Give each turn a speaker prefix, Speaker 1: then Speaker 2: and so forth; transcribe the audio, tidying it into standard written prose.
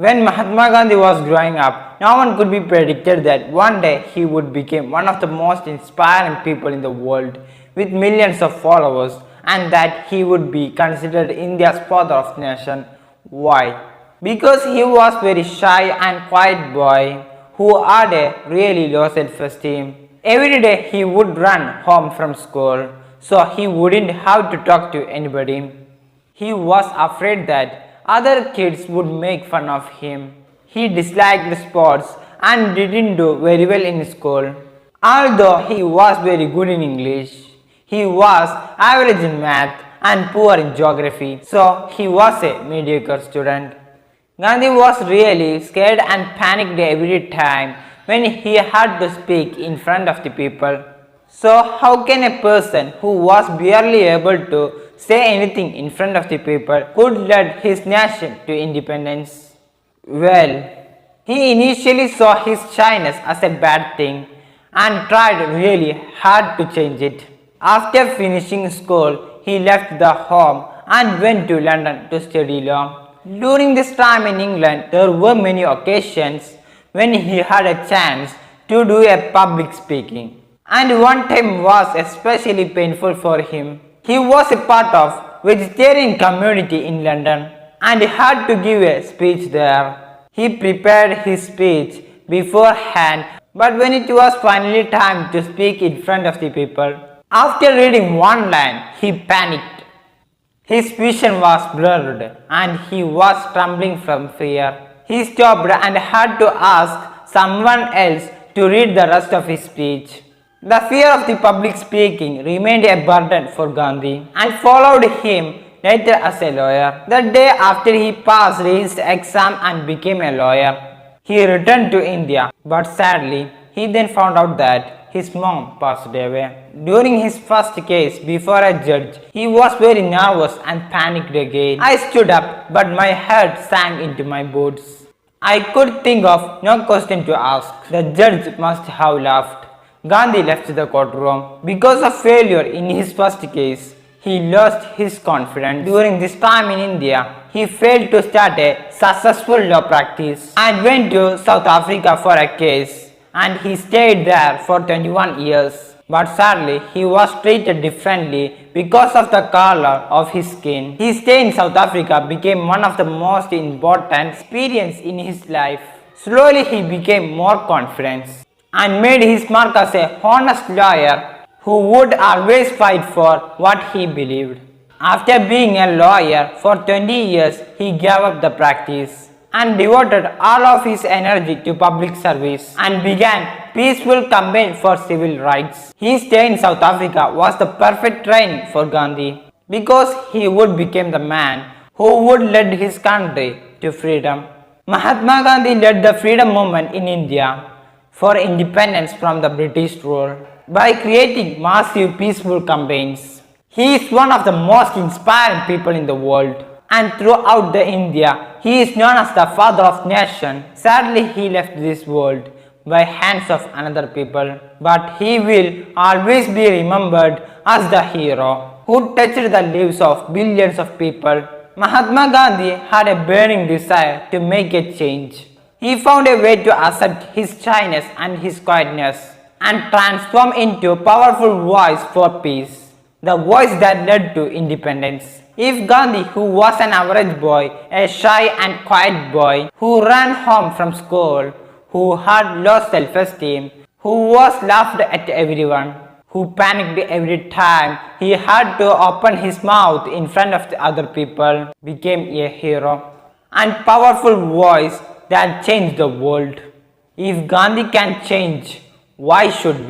Speaker 1: When Mahatma Gandhi was growing up, no one could be predicted that one day he would become one of the most inspiring people in the world with millions of followers, and that he would be considered India's father of nation. Why? Because he was very shy and quiet boy who had a really low self-esteem. Every day he would run home from school so he wouldn't have to talk to anybody. He was afraid that other kids would make fun of him. He disliked sports and didn't do very well in school. Although he was very good in English, he was average in math and poor in geography, so he was a mediocre student. Gandhi was really scared and panicked every time when he had to speak in front of the people. So how can a person who was barely able to say anything in front of the people could lead his nation to independence? Well, he initially saw his shyness as a bad thing and tried really hard to change it. After finishing school, he left the home and went to London to study law. During this time in England, there were many occasions when he had a chance to do a public speaking. And one time was especially painful for him. He was a part of vegetarian community in London and had to give a speech there. He prepared his speech beforehand, but when it was finally time to speak in front of the people, after reading one line, he panicked. His vision was blurred and he was trembling from fear. He stopped and had to ask someone else to read the rest of his speech. The fear of the public speaking remained a burden for Gandhi and followed him later as a lawyer. The day after he passed his exam and became a lawyer, he returned to India, but sadly, he then found out that his mom passed away. During his first case before a judge, he was very nervous and panicked again. I stood up, but my heart sank into my boots. I could think of no question to ask. The judge must have laughed. Gandhi left the courtroom. Because of failure in his first case, he lost his confidence. During this time in India, he failed to start a successful law practice and went to South Africa for a case, and he stayed there for 21 years. But sadly, he was treated differently because of the color of his skin. His stay in South Africa became one of the most important experiences in his life. Slowly, he became more confident and made his mark as a honest lawyer who would always fight for what he believed. After being a lawyer for 20 years, he gave up the practice and devoted all of his energy to public service and began peaceful campaign for civil rights. His stay in South Africa was the perfect training for Gandhi because he would become the man who would lead his country to freedom. Mahatma Gandhi led the freedom movement in India for independence from the British rule by creating massive peaceful campaigns. He is one of the most inspiring people in the world, and throughout the India, he is known as the father of nation. Sadly, he left this world by hands of another people, but he will always be remembered as the hero who touched the lives of billions of people. Mahatma Gandhi had a burning desire to make a change. He found a way to accept his shyness and his quietness and transform into a powerful voice for peace, the voice that led to independence. If Gandhi, who was an average boy, a shy and quiet boy, who ran home from school, who had low self-esteem, who was laughed at everyone, who panicked every time he had to open his mouth in front of the other people, became a hero and powerful voice that changed the world. If Gandhi can change, why should we?